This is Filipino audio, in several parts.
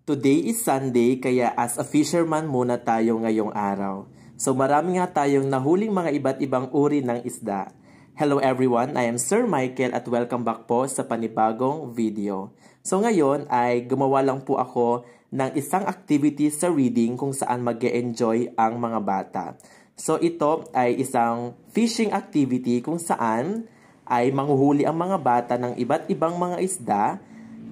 Today is Sunday, kaya as a fisherman muna tayo ngayong araw. So marami nga tayong nahuling mga iba't ibang uri ng isda. Hello everyone, I am Sir Michael at welcome back po sa panibagong video. So ngayon ay gumawa lang po ako ng isang activity sa reading kung saan mag-e-enjoy ang mga bata. So ito ay isang fishing activity kung saan ay manghuhuli ang mga bata ng iba't ibang mga isda,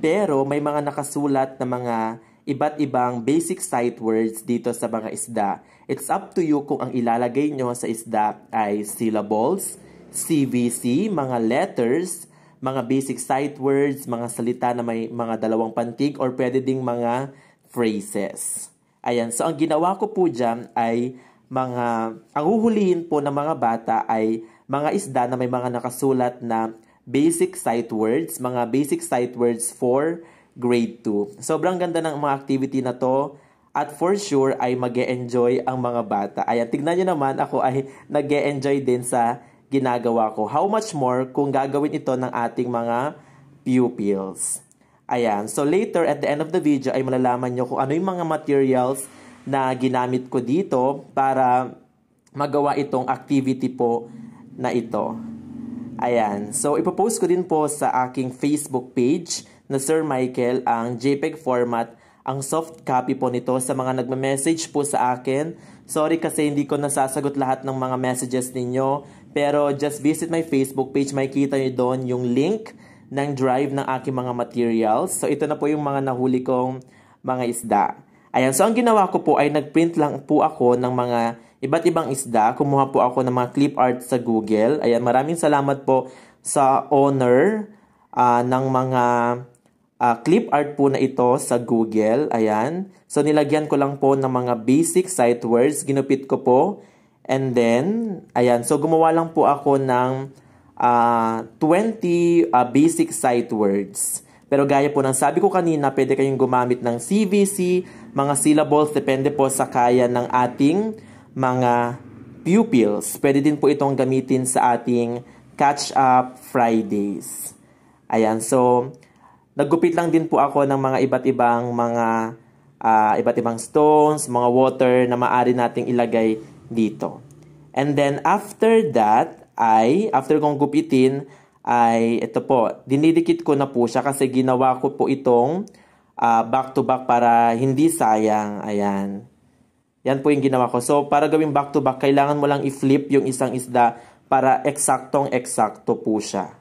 pero may mga nakasulat na mga iba't ibang basic sight words dito sa mga isda. It's up to you kung ang ilalagay nyo sa isda ay syllables, CVC, mga letters, mga basic sight words, mga salita na may mga dalawang pantig, or pwede ding mga phrases. Ayan, so ang ginawa ko po dyan ay ang huhulihin po ng mga bata ay mga isda na may mga nakasulat na basic sight words, mga basic sight words for grade 2. Sobrang ganda ng mga activity na to at for sure ay mag-e-enjoy ang mga bata. Ayan, tignan nyo naman, ako ay nag-e-enjoy din sa ginagawa ko. How much more kung gagawin ito ng ating mga pupils. Ayan, so later at the end of the video ay malalaman nyo kung ano yung mga materials na ginamit ko dito para magawa itong activity po na ito. Ayan, so ipopost ko din po sa aking Facebook page na Sir Michael ang JPEG format, ang soft copy po nito sa mga nagme-message po sa akin. Sorry kasi hindi ko nasasagot lahat ng mga messages ninyo, pero just visit my Facebook page, makikita nyo doon yung link ng drive ng aking mga materials. So ito na po yung mga nahuli kong mga isda. Ayan, so ang ginawa ko po ay nagprint lang po ako ng mga iba't ibang isda. Kumuha po ako ng mga clip art sa Google. Ayan, maraming salamat po sa owner ng mga clip art po na ito sa Google. Ayan. So nilagyan ko lang po ng mga basic sight words. Ginupit ko po. And then, ayan. So gumawa lang po ako ng 20 basic sight words. Pero gaya po ng sabi ko kanina, pwede kayong gumamit ng CVC, mga syllables, depende po sa kaya ng ating mga pupils. Pwede din po itong gamitin sa ating catch-up Fridays. Ayan, so naggupit lang din po ako ng mga iba't ibang stones, mga water na maaari nating ilagay dito. And then after that, after kong gupitin, ito po, dinidikit ko na po siya kasi ginawa ko po itong back to back para hindi sayang. Ayan. Yan po yung ginawa ko. So, para gawing back to back, kailangan mo lang i-flip yung isang isda para eksaktong-eksakto po siya.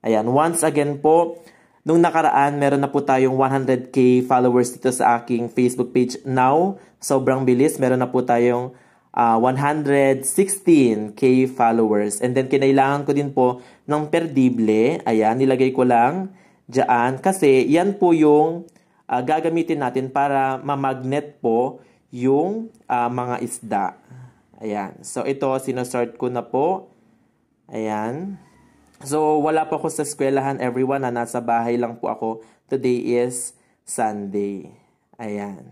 Ayan. Once again po, nung nakaraan, meron na po tayong 100k followers dito sa aking Facebook page. Now, sobrang bilis. Meron na po tayong 116k followers. And then, kinailangan ko din po ng perdible. Ayan, nilagay ko lang dyan. Kasi, yan po yung gagamitin natin para mamagnet po yung mga isda. Ayan. So, ito, sinusort ko na po. Ayan. So, wala po ako sa eskwelahan, everyone. Nasa bahay lang po ako. Today is Sunday. Ayan.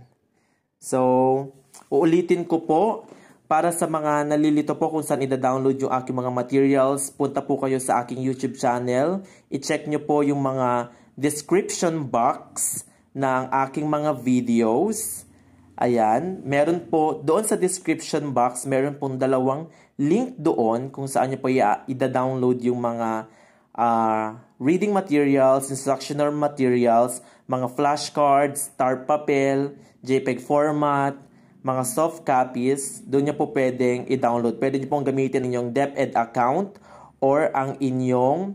So, uulitin ko po. Para sa mga nalilito po kung saan ida-download yung aking mga materials, punta po kayo sa aking YouTube channel. I-check nyo po yung mga description box ng aking mga videos. Ayan, meron po doon sa description box, meron pong dalawang link doon kung saan nyo po i-download yung mga reading materials, instructional materials, mga flashcards, tar papel, JPEG format, mga soft copies. Doon nyo po pwedeng i-download. Pwede nyo pong gamitin inyong DepEd account or ang inyong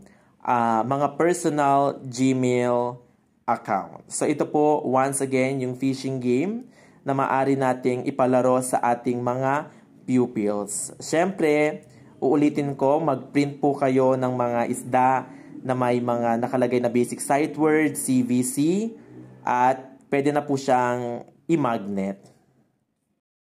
mga personal Gmail account. So ito po, once again, yung fishing game na maaari nating ipalaro sa ating mga pupils. Siyempre, uulitin ko, mag-print po kayo ng mga isda na may mga nakalagay na basic sight words, CVC, at pwede na po siyang i-magnet.